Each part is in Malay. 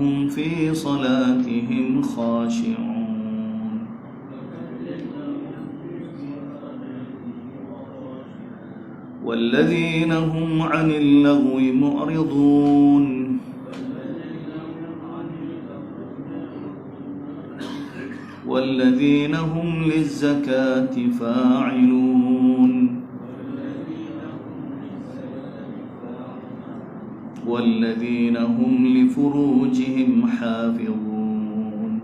هم في صلاتهم خاشعون والذين هم عن اللغو معرضون والذين هم للزكاة فاعلون والذين هم لفروجهم حافظون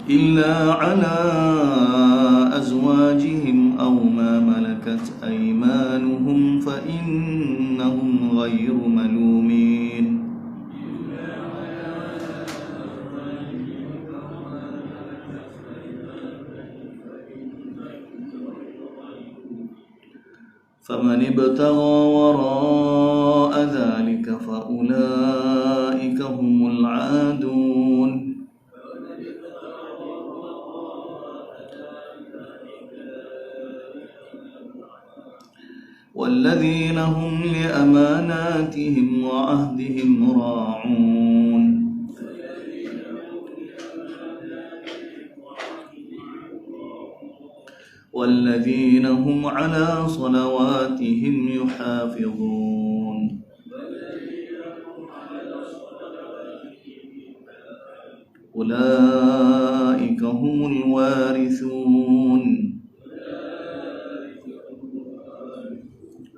إلا على أزواجهم أو ما ملكت أيمانهم فإنهم غير ملومين فمن ابتغى وراء ذلك فأولئك هم العادون والذين هم لأماناتهم وعهدهم راعون والذين هم على صلواتهم يحافظون أولئك هم الوارثون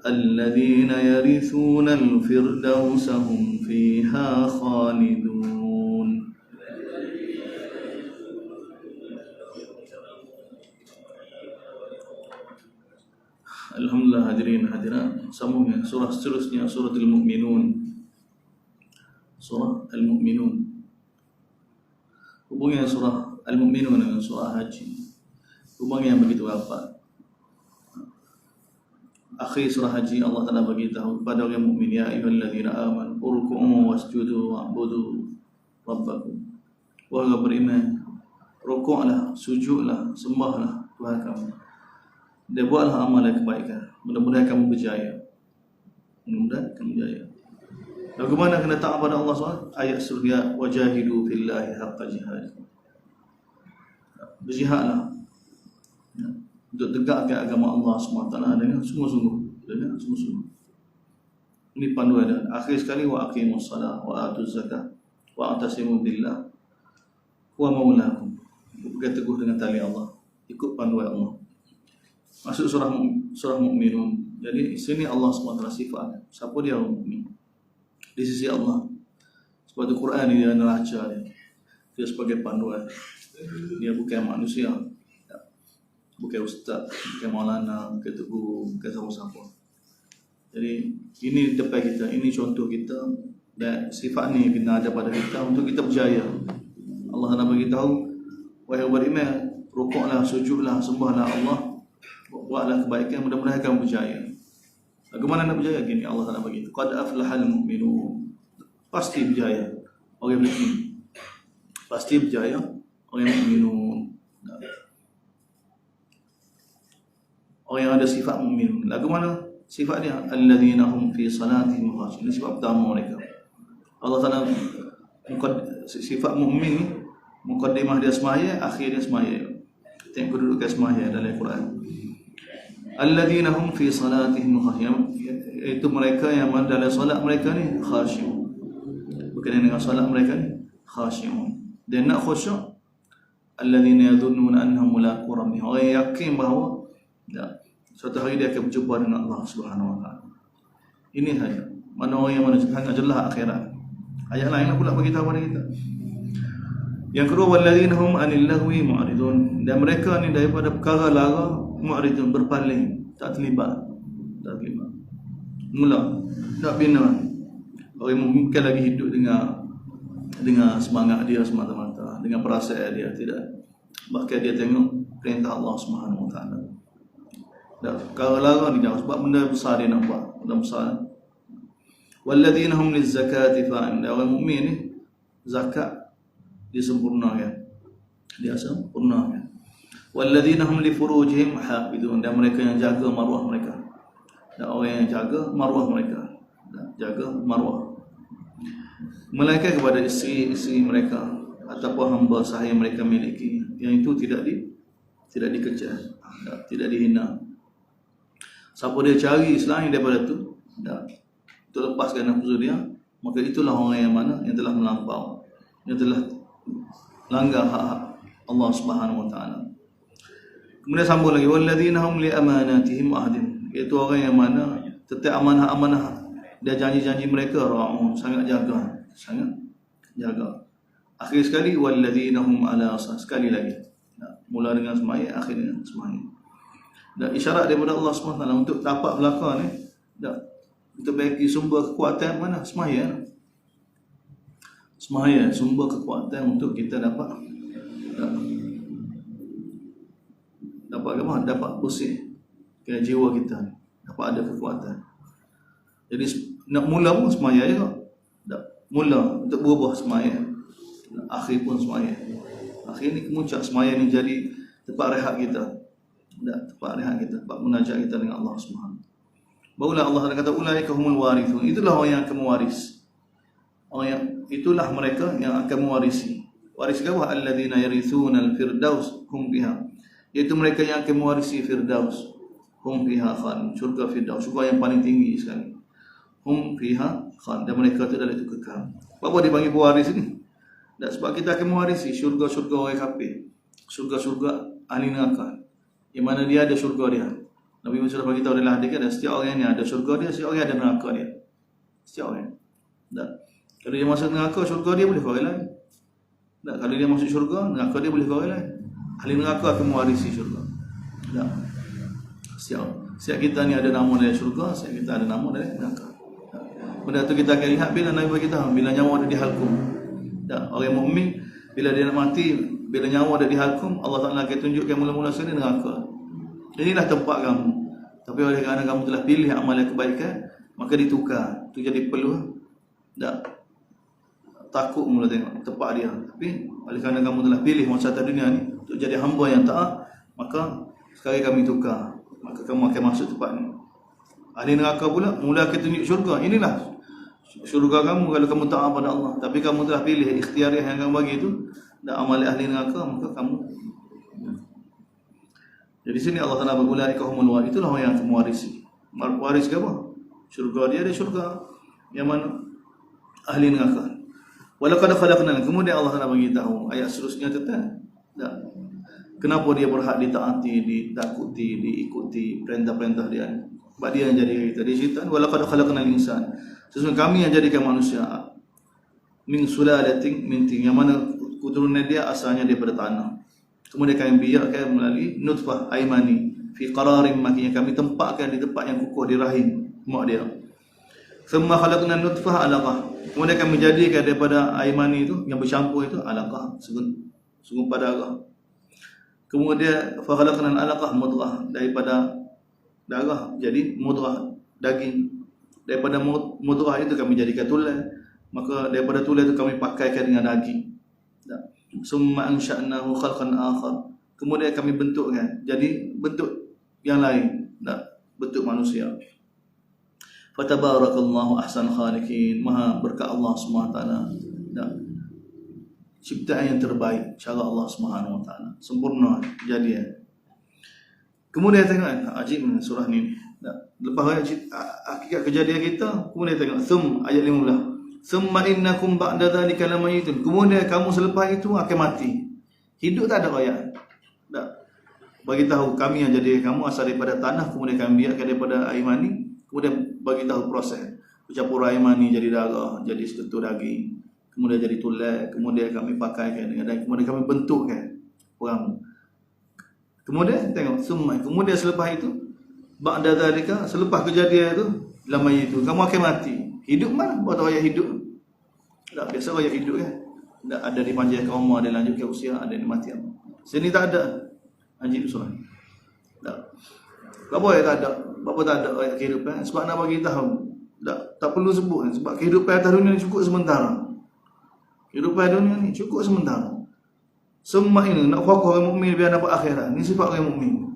الذين يرثون الفردوس هم فيها خالدون. Alhamdulillah hadirin hadirat, sambung surah seterusnya, surah Al-Mu'minun. Surah Al-Mu'minun. Hubungan surah Al-Mu'minun dengan surah Haji, hubungan yang begitu rapat. Akhir surah Haji Allah Ta'ala beritahu kepada orang mukmin, ya ayyuhalladzina amanu urku'u wasjudu wa'budu rabbakum. Wahai orang beriman, rukuklah, sujudlah, sembahlah Tuhan kamu. Dan buatlah amalan kebaikan. Mudah-mudahan kamu berjaya. Mudah-mudahan kamu berjaya. Bagaimana kena taat pada Allah SWT? Ayat surah, wajahidu fillahi haqqa jihad. Berjihadlah untuk tegakkan agama Allah SWT dengan sungguh-sungguh. Dengan sungguh-sungguh. Ini panduan. Dan akhir sekali, wa aqimus salat wa atuz zakat wa atasimu billah wa maulakum. Pegang teguh dengan tali Allah. Ikut panduan Allah. Masuk surah Mu'minun. Jadi sini Allah SWT sifat siapa dia orang mukmin di sisi Allah. Sebab itu Quran ini dia neraca dia sebagai panduan. Dia bukan manusia, bukan ustaz, bukan maulana, bukan guru, bukan siapa-siapa. Jadi ini depan kita, ini contoh kita, dan sifat ni kena ada pada kita untuk kita berjaya. Allah nak beritahu, wahai beriman, rukuklah, sujudlah, sembahlah Allah, buatlah kebaikan, mudah-mudahan kamu berjaya. Bagaimana nak berjaya? Gini Allah Taala bagi. Qad aflahal mu'minun. Pasti berjaya orang mukmin. Pasti berjaya orang mukminun. Orang yang ada sifat mukmin. Lagu mana sifat dia? Alladzina hum fi salatihim khashi'un. Ini sifat pertama mereka. Allah Taala sifat mukmin ni mukaddimah dia semaya, akhir dia semaya. Tengok kedudukan semaya dalam Al-Quran. Alladzina hum fi salatihim khashi'un, itu mereka yang dalam solat mereka ni khashi'un. Berkenaan dengan solat mereka ni khashi'un. Dan nak khusyuk, alladzina yadhunnuna annahum mulaqu rabbihim, orang yang yakin bahawa suatu hari dia akan berjumpa dengan Allah Subhanahu wa taala. Ini saja. Mana orang yang sangat jelas akhirat. Ayat lain pula beritahu kepada kita. Yang kedua, walladzina hum 'anil lahwi mu'ridun, dan mereka ni daripada perkara lara mu'ridun, berpaling, tak terlibat. Mula tak bina. Orang mungkin lagi hidup dengan semangat dia semata-mata, dengan perasaan dia, tidak. Bahkan dia tengok perintah Allah Subhanahu wa taala. Dan perkara lara ni jangan, sebab benda besar dia nak buat, benda besar. Walladzina hum lizzakati fa'ilun, orang mukmin ni zakat disempurnakan, dia sempurnakan. Walladzina hum li furujihim hafizun, dan mereka yang jaga maruah mereka. Dan orang yang jaga maruah mereka, jaga maruah. Melainkan kepada isteri-isteri mereka ataupun hamba sahaya mereka miliki, yang itu tidak dikejar, tidak dihina. Siapa dia cari selain daripada itu, terlepaskan nafsu dia, maka itulah orang yang mana yang telah melampau, yang telah langgar hak-hak Allah Subhanahu wa taala. Kemudian sambung lagi, walladzina hum li amanatihim ahdin, iaitu orang yang mana tetap amanah-amanah dia janji-janji mereka ra'un, sangat jaga. Akhir sekali, walladzina hum ala sekali lagi. Mula dengan sembahyang, akhir dengan sembahyang. Dan isyarat daripada Allah SWT untuk dapat belakang ni, untuk bagi sumber kekuatan mana? Sembahyang. Sembahyang sumber kekuatan untuk kita dapat apa? Dapat bersih kena jiwa kita ni, dapat ada kekuatan. Jadi nak mula pun sembahyang juga. Mula untuk berubah sembahyang, akhir pun sembahyang. Akhir ni kemuncak sembahyang ni jadi tempat rehat kita. Tempat rehat kita, tempat munajat kita dengan Allah Subhanahu. Barulah Allah kata ulaika humul warithun. Itulah orang yang akan mewaris. Itulah mereka yang akan mewarisi. Waris apa? Alladzina yarithunal firdaus hum biha. Iaitu mereka yang akan mewarisi firdaus. Hum biha khan. Syurga firdaus, syurga yang paling tinggi sekali. Hum fiha khan, dan mereka itu adalah itu kekal. Apa dipanggil pewaris ni? Dan sebab kita akan mewarisi syurga-syurga orang kafir, syurga-syurga ahli neraka, yang mana dia ada syurga dia. Nabi Muhammad sudah beritahu dalam hadis, dan setiap orang ni ada syurga dia, setiap orang ada neraka dia. Setiap orang. Dan kalau dia masuk neraka, syurga dia boleh ke orang lain. Dan kalau dia masuk syurga, neraka dia boleh ke orang lain. Ahli neraka akan mewarisi syurga. Dan setiap kita ni ada nama dari syurga, setiap kita ada nama dari neraka. Pada tu kita akan lihat bila Nabi beritahu, bila nyawa ada di halkum. Orang mukmin bila dia nak mati, bila nyawa ada di halkum, Allah Taala akan tunjukkan mula-mula sekali neraka. Inilah tempat kamu. Tapi oleh kerana kamu telah pilih amalan kebaikan, maka ditukar. Itu jadi peluh. Takut mula tengok tempat dia. Tapi oleh kerana kamu telah pilih masa dunia ni untuk jadi hamba yang taat, maka sekarang kami tukar. Maka kamu akan masuk tempat ni. Ahli neraka pula mula akan tunjuk syurga. Inilah syurga kamu kalau kamu taat pada Allah. Tapi kamu telah pilih ikhtiariah yang kamu bagi itu, dan amal ahli neraka, maka kamu. Jadi sini Allah Taala berkata humul warith, itulah orang yang akan mewarisi. Waris ke apa? Syurga dia ada syurga. Yang mana? Ahli neraka. Walaqad khalaqnal, kemudian Allah Taala bagi tahu ayat seterusnya tentang kenapa dia berhak ditaati, ditakuti, diikuti perintah-perintah dia. Sebab dia yang jadi kita. Dia cerita, walaqad khalaqnal insan, sesungguhnya kami yang jadikan manusia min sulalatin min tin, yang mana keturunan dia asalnya daripada tanah. Kemudian kami biarkan melalui nutfah air mani fi qararin makin, kami tempatkan di tempat yang kukuh di rahim mak dia. Thumma khalaqna nutfah alaqah, kemudian kami jadikan daripada air mani itu yang bercampur itu alaqah, segumpal darah. Kemudian fa khalaqna alaqah mudghah, daripada darah jadi mudghah, daging. Daripada mudghah itu kami jadikan tulang, maka daripada tulang itu kami pakaikan dengan daging. Summa ansha'nahu khalqan akhar, kemudian kami bentukkan jadi bentuk yang lain, bentuk manusia. Fatabarakallahu ahsan khaliqin, maha berkat Allah Subhanahu wa taala, ciptaan yang terbaik cara Allah Subhanahu wa taala, sempurna jadian. Kemudian tengok ajib surah ni. Lepas hakikat kejadian kita, kemudian tengok ayat 15. Summa innakum ba'da dzalika lamayitun, kemudian kamu selepas itu akan mati. Hidup tak ada ayat. Bagi tahu kami yang jadi kamu asal daripada tanah, kemudian kami biarkan daripada air mani, kemudian bagi tahu proses bercampur air mani jadi darah, jadi seketul daging, kemudian jadi tulang, kemudian kami pakaikan dengan daging, kemudian kami bentukkan orang. Kemudian tengok summa, kemudian selepas itu ba'da dzalika, selepas kejadian itu lamayitun, kamu akan mati. Hidup mana? Buat ayat hidup. Tak biasa ayat hidup kan. Tak ada dipanjangkan umur, ada lanjutkan usia, ada dimati. Sini tak ada. Ajib surah. Tak. Apa ayat tak ada? Apa tak ada ayat kehidupan? Sebab nak bagi tahu. Tak perlu sebut kan. Sebab kehidupan atas dunia ni cukup sementara. Kehidupan dunia ni cukup sementara. Semua ini nak fokus orang mukmin biar dapat akhirat. Ni sifat orang mukmin.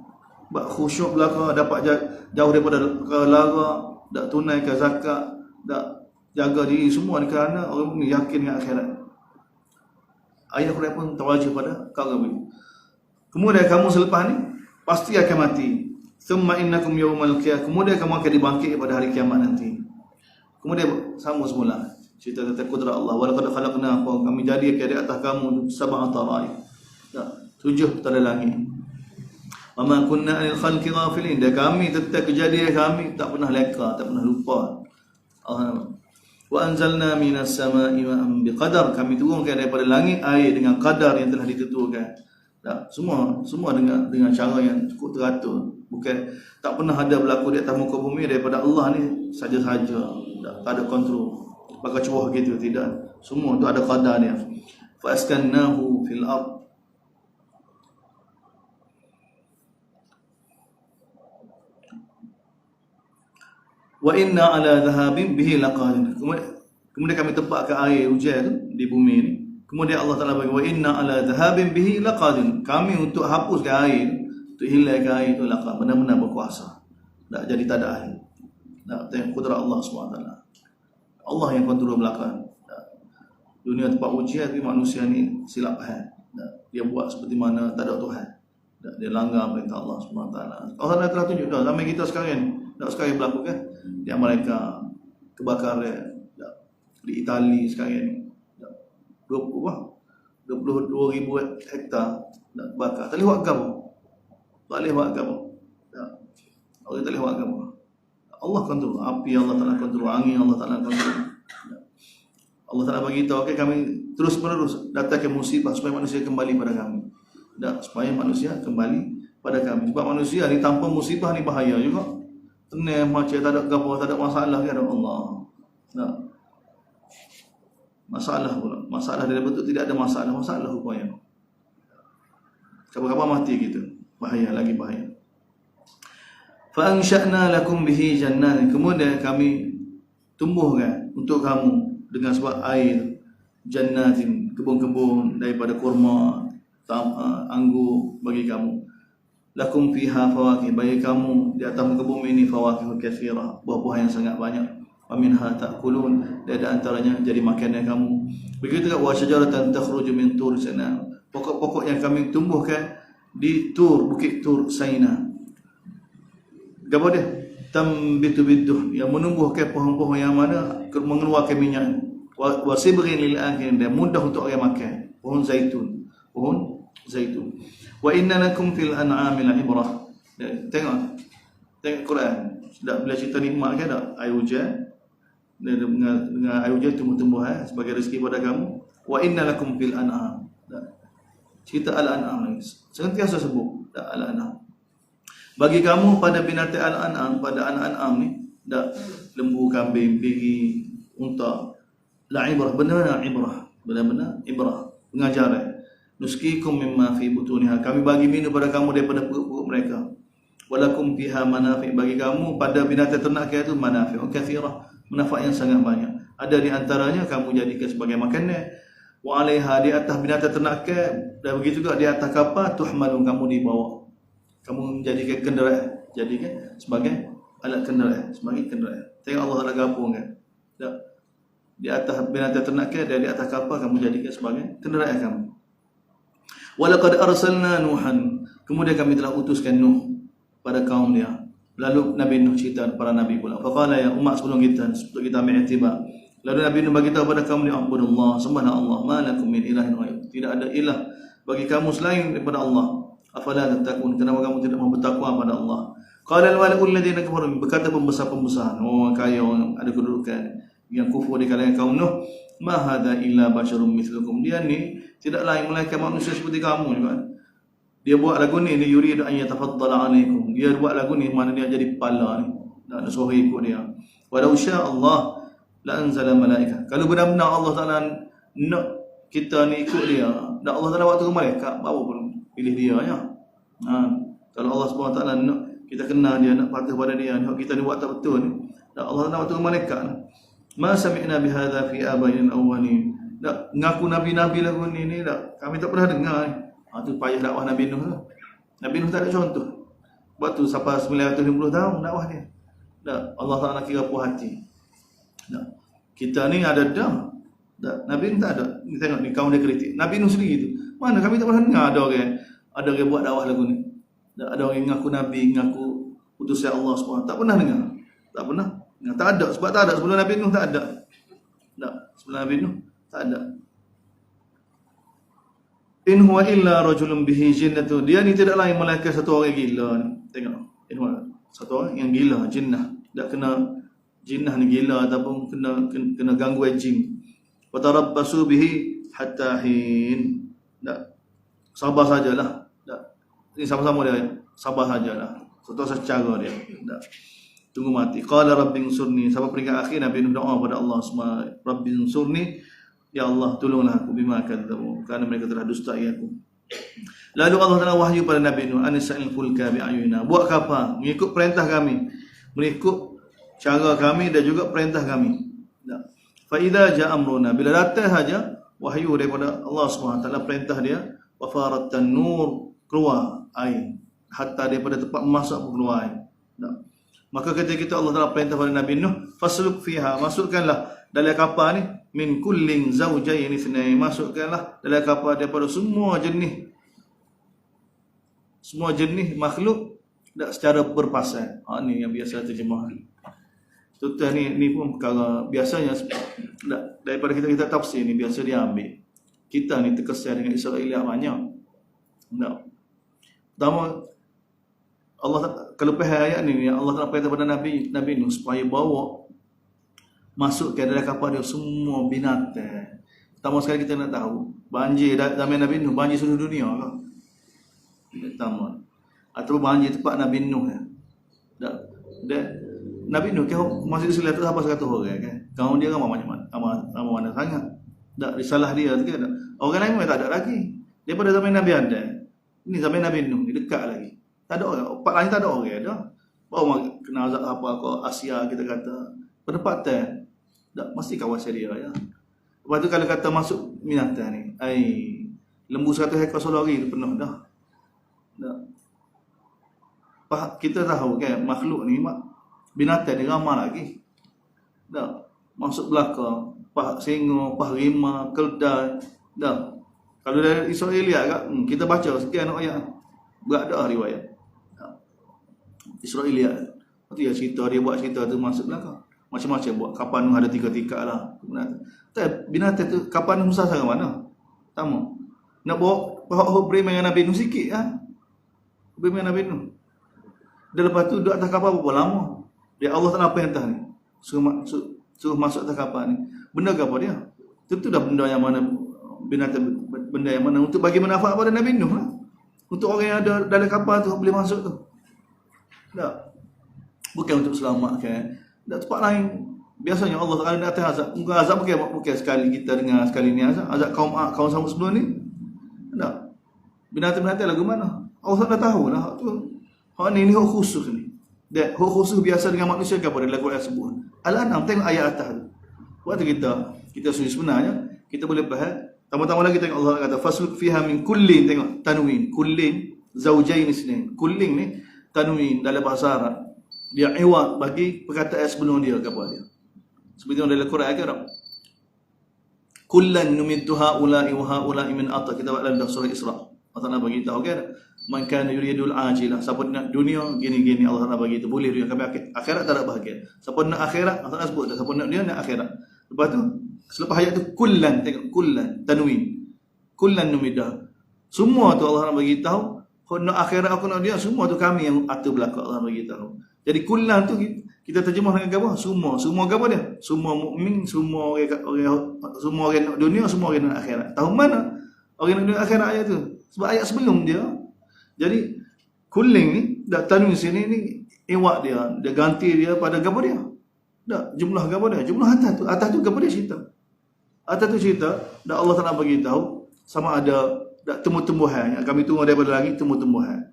Bak khusyuk belaka, dapat jauh daripada lara, dak tunaikan zakat, tak jaga diri semua ni kerana orang ni yakin dengan akhirat. Ayat Quran pun terwajib pada kaum. Kemudian kamu selepas ni pasti akan mati. Thumma innakum yawmal qiyamah. Kemudian kamu akan dibangkit pada hari kiamat nanti. Kemudian sama semula cerita tentang kudrat Allah. Wa laqad khalaqnakum, kami jadikan di atas kamu sab'a tara'i. 7 tanda langit. Wa ma kunna 'anil khalqi ghafilin. Dan kami tetap kejadian kami tak pernah leka, tak pernah lupa. Wa anzalna minas sama'i ma'an biqadar. Kami turunkan daripada langit air dengan qadar yang telah ditentukan. Semua dengan cara yang cukup teratur. Bukan tak pernah ada berlaku di atas muka bumi daripada Allah ni saja-saja. Tak ada kontrol. Bakal cuah gitu, tidak. Semua tu ada qadar dia. Fa askannahu fil ard. Wa inna ala dhahabin bihi laqadir. Kemudian kami tempatkan air hujan tu di bumi ni. Kemudian Allah Taala bagi wa inna ala dhahabin bihi laqadir. Kami untuk hapuskan air, untuk hilangkan air itu laqad, benar-benar berkuasa. Tak jadi tak ada air. Tak tengok kudrat Allah SWT. Allah yang kontrol belakang. Dunia tempat ujian tapi manusia ni silap faham. Dia buat seperti mana tak ada Tuhan. Dia langgar perintah Allah SWT. Allah telah tunjuk dah zaman kita sekarang ni. Tak sekarang berlaku kan? Di Amerika kebakaran di Itali sekarang ni 22,000 hektar nak bakar. Tak boleh buat agama. Tak boleh buat agama. Orang tak boleh buat agama. Allah kontrol. Api Allah Ta'ala kontrol. Angin Allah Ta'ala kontrol. Allah Ta'ala bagi tahu, okay, kami terus menerus datangkan musibah supaya manusia kembali pada kami. Supaya manusia kembali pada kami. Sebab manusia ni tanpa musibah ni bahaya juga. Tenang macam tak ada apa, tak ada masalah ke ada Allah. Tak. Masalah pula. Masalah dia betul tidak ada masalah. Masalah rupanya. Kapan-kapan mati kita. Bahaya, lagi bahaya. Fa ansha'na lakum bihi jannatin. Kemudian kami tumbuhkan untuk kamu dengan sebab air jannatin, kebun-kebun daripada kurma, anggur bagi kamu. Lakum fiha fawakih, bagi kamu di atas muka bumi ini fawakih katsirah, buah-buah yang sangat banyak. Wa minha ta'kulun, dan antaranya jadi makanan kamu. Begitu juga wa syajaratan takhruju min tur Sina, pokok-pokok yang kami tumbuhkan di Tur, bukit Tur Sina. Apa dia? Tambitu bidduh, yang menumbuhkan pohon-pohon yang mana mengeluarkan minyak. Wa sibrin lil akhirin, dan mudah untuk orang makan. Pohon zaitun. Wa inna lakum fil an'ami la'ibrah. Tengok Quran. Sudah bila cerita nikmat kan tak? Air hujan. Dengan air hujan tumbuh-tumbuh sebagai rezeki pada kamu. Wa inna lakum fil an'am. Cerita al-an'am ni sentiasa sebut al-an'am. Bagi kamu pada binatang al-an'am, pada al-an'am ni, lembu, kambing, biri, unta, la'ibrah, benar-benar ibrah, pengajaran. Nuskikum mimma fi butuniha, kami bagi minum pada kamu daripada perut-perut mereka. Walakum fiha manafi, bagi kamu pada binatang ternak itu manafi katsirah, manfaat yang sangat banyak. Ada di antaranya kamu jadikan sebagai makanan. Wa 'alaiha, di atas binatang ternak, dan begitu juga di atas kapal tuhmalun, kamu dibawa. Kamu menjadikan kenderaan, jadikan sebagai alat kenderaan, sebagai kenderaan. Tengok Allah Taala gabungkan. Di atas binatang ternak dan di atas kapal kamu jadikan sebagai kenderaan kamu. Walaqad arsalna Nuhan, kemudian kami telah utuskan Nuh pada kaum dia. Lalu Nabi Nuh cerita para nabi pula. Faqala ya umat sebelum kita, untuk kita ambil iktibar. Lalu Nabi Nuh bagi tahu pada kaum dia, "Abudullah, sembahlah Allah, ma lakum min ilahin ghairuh." Tidak ada ilah bagi kamu selain daripada Allah. Afala tattaqun, kenapa kamu tidak mau bertakwa pada Allah? Qala al-mala'u alladziina kafaru, berkata pembesar-pembesar, orang kaya, orang ada kedudukan yang kufur di kalangan kaum Nuh, ma hadza illa basyarum mithlukum, dia ni tidak lain melainkan manusia seperti kamu juga. Dia buat lagu ni yuridu an yatafaddala alaikum, dia buat lagu ni mana dia jadi kepala ni, nak suruh ikut dia. Walau syaa Allah la anzala malaikah, kalau benar-benar Allah Taala nak kita ni ikut dia, dan Allah Taala waktu ke malaikat, bawa pun pilih dia ya. Kalau Allah Subhanahu Taala nak kita kenal dia, nak patuh pada dia, nak kita ni buat tak betul ni, dan Allah Taala waktu ke malaikat. Ma sami'na bihadza fi abaina awwalin, tak ngaku nabi-nabi lagu ni tak, kami tak pernah dengar ni. Tu payah dakwah Nabi Nuh tu. Nabi Nuh tak ada contoh. Sebab tu sampai 950 tahun dakwah dia. Tak, Allah Taala kira puas hati. Tak. Kita ni ada dah. Nabi Nuh tak ada. Ni tengok ni kaum dia kritik. Nabi Nuh sendiri tu. Mana kami tak pernah dengar ada orang buat dakwah lagu ni. Ada orang ngaku Nabi, ngaku utusan Allah SWT. Tak pernah dengar. Tak pernah. Tak ada. Sebab tak ada. Sebelum Nabi Nuh tak ada. Tak. Sebelum Nabi Nuh tak ada. In huwa illa rajulun bihi jinnatu. Dia ni tidak lain melainkan satu orang gila ni. Tengok. In huwa satu orang yang gila, jinnah. Tak kena jinnah ni gila ataupun kena gangguan jin. Wa tarabbasu bihi hatta hin. Tak. Sabar sajalah. Tak. Ini sama-sama dia. Sabar sajalah. Satu secara dia. Tak. Tunggu mati. Qala rabbi unsurni. Sampai peringkat akhir Nabi Nuh doa pada Allah SWT. Rabbi unsurni. Ya Allah, tolonglah aku bima kadzabu, kerana mereka telah dustai aku. Lalu Allah Taala wahyu pada Nabi Nuh, anisa'il fulka bi'ayunina. Buat kapal mengikut perintah kami, mengikut cara kami dan juga perintah kami. Fa idza ja'a amruna, bila datang saja wahyu daripada Allah SWT, perintah dia, wa farat tanur, keluar air, hatta daripada tempat masak keluar air. Maka ketika kita Allah Taala perintah pada Nabi Nuh, fasluk fiha, masukkanlah dalam kapal ni min kullin zawjayn itsnain, masukkanlah dalam kapal daripada semua jenis makhluk tak secara berpasal. Ni yang biasa terjemah. Tuan ni pun perkara biasanya daripada kita tafsir ni biasa dia ambil. Kita ni terkesan dengan Israeliat banyak. Tak. Pertama Allah kelebihan ayat ni Allah Taala perintah pada Nabi Nuh supaya bawa masuk ke dalam kapal dia semua binatang. Pertama sekali kita nak tahu, banjir zaman Nabi Nuh, banjir seluruh dunia ke? Pertama. Atau banjir tempat Nabi Nuh ya. Nabi Nuh kau masih diselah tu apa 100 orang kan. Kaum dia ramai mana sangat. Tak disalah dia tu kan. Orang lain memang tak ada lagi. Daripada zaman Nabi ada. Ini zaman Nabi Nuh, ni dekat lagi. Tak ada orang. Tempat lain tak ada orang dah. Baru kena azab apa ke Asia kita kata. Penempatan tak mesti kawasan dia ya. Lepas tu kalau kata masuk binatang ni, lembu 100 ekor solari tu penuh dah. Kita tahu kan makhluk ni binatang dia ramai lagi. Dah masuk belakang, singa, harimau, keldai. Dah. Kalau dari Israeliat kat kita baca sekian ayat. Berat dah riwayat. Israeliat. Lepas tu dia buat cerita tu masuk belakang. Macam-macam buat. Kapal Nuh ada 3 tingkat lah. Binatang tu, kapal Nuh susah sangat mana? Tamu. Nak bawa beri dengan Nabi Nuh sikit lah. Beri dengan Nabi Nuh. Dan lepas tu duduk atas kapal berapa lama? Dia Allah Taala perintah ni. Suruh masuk atas kapal ni. Benda ke apa dia? Tentu dah benda yang mana, binatang benda yang mana untuk bagi manfaat pada Nabi Nuh lah. Untuk orang yang ada dalam kapal tu boleh masuk tu. Tak. Bukan untuk selamatkan. Dan tempat lain biasanya Allah Taala nak atas azab. Bukan azab bukan sekali kita dengar sekali ni azab. Azab kaum sama sebelum ni. Tak. Binatang-binatang lagu mana? Allah Taala tahulah tu. Hak ni hak khusus ni. Dan hak khusus biasa dengan manusia ke apa dalam Quran sebut. Al-An'am tengok ayat atas tu. Waktu kita sebenarnya kita boleh faham. Tama-tama lagi tengok Allah kata fasluk fiha min kullin, tengok tanwin, kullin zaujain isnain. Kullin ni tanwin dalam bahasa Arab. Dia iwad bagi perkataan sebelum dia ke apa dia. Seperti dalam Quran kan. Kullan numiddu haula'i wa haula'i min ata. Kita baca dalam surah Isra. Allah Taala bagi tahu kan, man kana yuridul ajilah. Siapa nak dunia gini-gini Allah Taala bagi tu boleh dunia kami akhirat tak ada bahagian. Siapa nak akhirat Allah Taala sebut dah. Siapa nak dunia nak akhirat. Lepas tu selepas ayat tu kullan, tengok kullan tanwin. Kullan numiddu. Semua tu Allah Taala bagi tahu. Kau nak akhirat aku nak dunia semua tu kami yang atur belakang Allah bagi tahu. Jadi kullan tu kita terjemah dengan apa? Semua apa dia? Semua mukmin, semua orang nak dunia, semua orang nak akhirat. Tahu mana orang nak dunia akhirat ayat tu? Sebab ayat sebelum dia. Jadi kullin ni dak tanwin sini ni iwak dia ganti dia pada apa dia? Tak jumlah apa dia? Jumlah atas tu apa dia cerita? Atas tu cerita dak Allah Taala bagi tahu sama ada dak tumbuh-tumbuhan yang kami tunggu daripada lagi tumbuh-tumbuhan.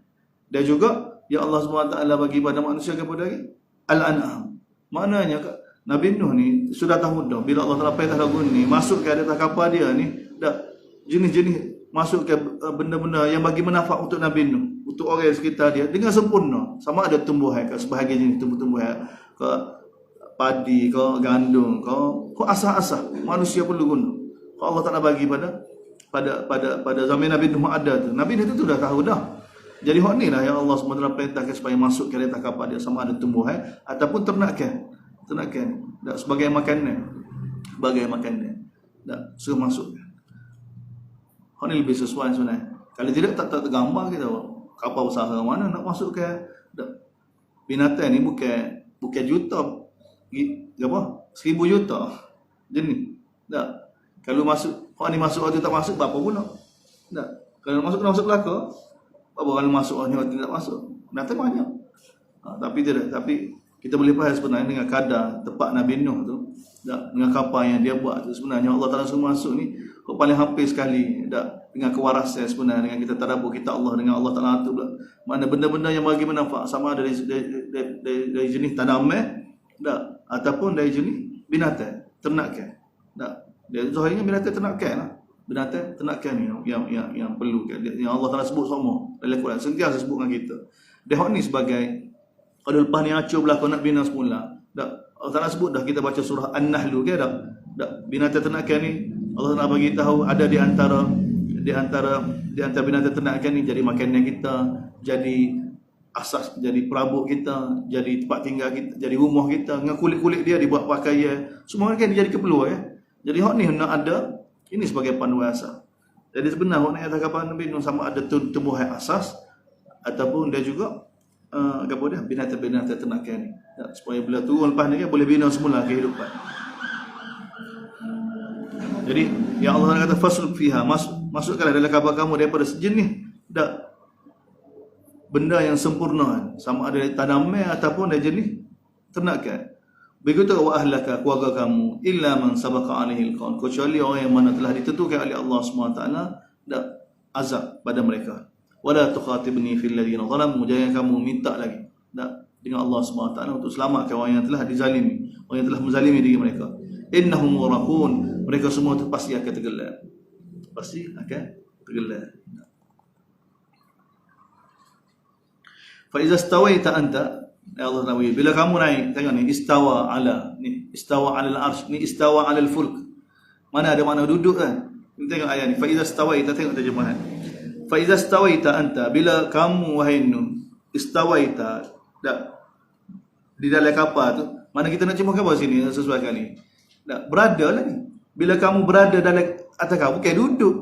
Dan juga ya Allah SWT bagi pada manusia kepada lagi Al-An'am. Maknanya Nabi Nuh ni sudah tahu dah bila Allah Taala perintah lagu ni masuk ke atas kapal dia ni dah jenis-jenis masuk ke benda-benda yang bagi manfaat untuk Nabi Nuh, untuk orang sekitar dia dengan sempurna. Sama ada tumbuhan ke sebahagian jenis tumbuh-tumbuhan ke padi ke, gandum ke asah-asah manusia perlu guna. Kalau Allah Taala bagi pada zaman Nabi Nuh ada tu. Nabi Nuh tu dah tahu dah. Jadi hak ni lah yang Allah SWT perintahkan supaya masuk kereta kapal dia, sama ada tumbuhan ataupun ternakan. Tak sebagai makanan. Tak suruh masuk. Hak ni lebih sesuai sebenarnya. Kalau tidak tak tergambar kita kapal usaha mana nak masuk ke. Binatang ni bukan juta, apa? 1000 juta. Jenis. Tak. Kalau masuk, hak ni masuk atau tak masuk berapa pula? Tak. Kalau masuk kena masuk belaka. Apa kalau masuk orang tidak masuk? Nanti banyak. Tapi tidak. Tapi kita boleh faham sebenarnya dengan kadar tepat Nabi Nuh tu, dengan kapal yang dia buat tu, sebenarnya Allah Taala suruh masuk ni paling hampir sekali dengan kewarasan sebenarnya, dengan kita tadabbur kita Allah dengan Allah Taala tu pula. Mana benda-benda yang bagi manfaat, sama ada dari jenis tanaman ataupun dari jenis binatang ternakan. Dia zahirnya binatang ternakan lah. Binatang ternakan ni yang perlu, yang Allah Taala sebut semua dalam Quran, sentiasa sebut dengan kita. Dia hak ni sebagai, kalau lepas ni acur berlaku nak bina semula. Allah Taala sebut dah, kita baca surah An-Nahl ke dah. Binatang ternakan ni Allah Taala bagi tahu ada di antara binatang ternakan ni jadi makanan kita, jadi asas, jadi perabot kita, jadi tempat tinggal kita, jadi rumah kita, dengan kulit-kulit dia dibuat pakaian. Semua kan jadi keperluan ya. Jadi hak ni nak ada ini sebagai panduan asas. Jadi sebenarnya hak ni kata kapal Nabi Nuh sama ada tumbuhan asas ataupun dia juga binatang-binatang ternakan ni. Supaya bila turun lepas ni kan boleh bina semula kehidupan. Jadi yang Allah kata fasluk fiha, masukkanlah dalam kapal kamu daripada sejenis benda yang sempurna, sama ada dari tanaman ataupun dari jenis ternakan. Begitu wa ahlaka, keluarga kamu, illa man sabaqa alaihi alqaul, kecuali orang yang mana telah ditentukan oleh Allah SWT azab pada mereka. Wala tukhatibni fil ladina zalamu, jangan kamu minta lagi dengan Allah SWT untuk selamatkan orang yang telah dizalimi, orang yang telah menzalimi diri mereka. Innahum muraqun, mereka semua itu pasti akan tenggelam. Fa iza stawaita anta, ya Allah Nabi, bila kamu naik, tengok ni istawa ala al-arsh, ni istawa ala al-fulk. Mana ada makna duduk kan? Kita tengok ayat ni. Fa iza stawaita, tengok terjemahan. Fa iza stawaita anta, bila kamu wahai Nuh istawaita di dalam kapal tu, mana kita nak terjemahkan apa sini sesuai kali. Berada lah ni. Bila kamu berada dalam atas kapal, bukan duduk.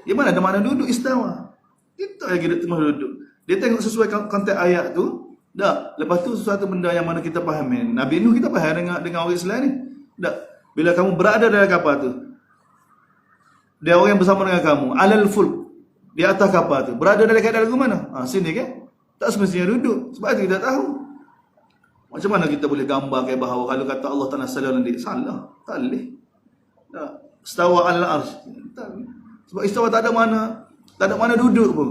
Di mana ada makna duduk istawa. Kita lagi tengah duduk. Dia tengok sesuai konteks ayat tu. Lepas tu sesuatu benda yang mana kita fahami. Nabi Nuh kita faham dengan orang Islam ni. Bila kamu berada dalam kapal tu, dia orang yang bersama dengan kamu, alal fulk, di atas kapal tu, berada dalam keadaan lagu mana? Sini kan? Tak semestinya duduk. Sebab itu kita tahu. Macam mana kita boleh gambarkan bahawa kalau kata Allah Ta'ala salah? Tak boleh. Istawa alal arsh. Sebab istawa tak ada mana duduk pun.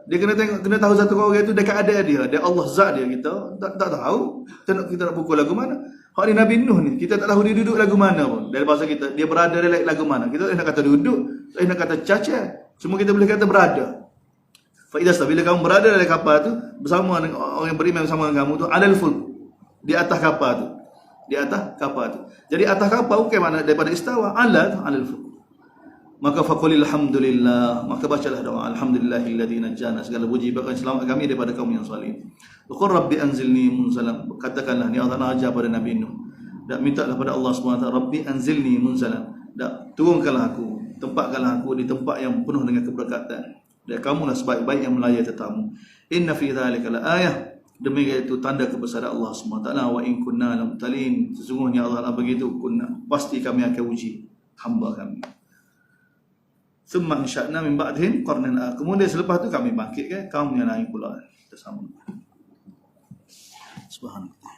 Dia kena tahu satu orang itu dekat ada dia Allah zat dia, kita tak tahu. Kita nak pukul lagu mana. Hak ni Nabi Nuh ni, kita tak tahu dia duduk lagu mana pun. Dari bahasa kita, dia berada dalam lagu mana. Kita tak nak kata duduk, tak nak kata cacat. Cuma kita boleh kata berada. Fa idza, bila kamu berada dalam kapal tu bersama dengan orang yang beriman bersama dengan kamu tu, alal fulk, di atas kapal tu. Di atas kapal tu. Jadi atas kapal bukan mana daripada istawa, alal fulk. Maka faqulil hamdulillah, maka bacalah doa alhamdulillahilladzi najjana, segala puji bagi selamat kami daripada kaum yang salih. Wa qur rabbi anzilni munzalan, katakanlah ni Allah ajar pada Nabi Nuh, dan mintalah pada Allah SWT, rabbi anzilni munzalan, dan turunkanlah aku, tempatkanlah aku di tempat yang penuh dengan keberkatan, dan kamulah sebaik-baik yang melayani tetamu. Inna fi dzalika laayah, demikian itu tanda kebesaran Allah SWT. Wa in kunna lamtalin, sesungguhnya Allah begitu, kunna, pasti kami akan uji hamba kami. Summa insya'na min ba'dihim qarnan, kemudian selepas tu kami bangkitkan kaum yang lain pula. Kita sambung. Subhanallah.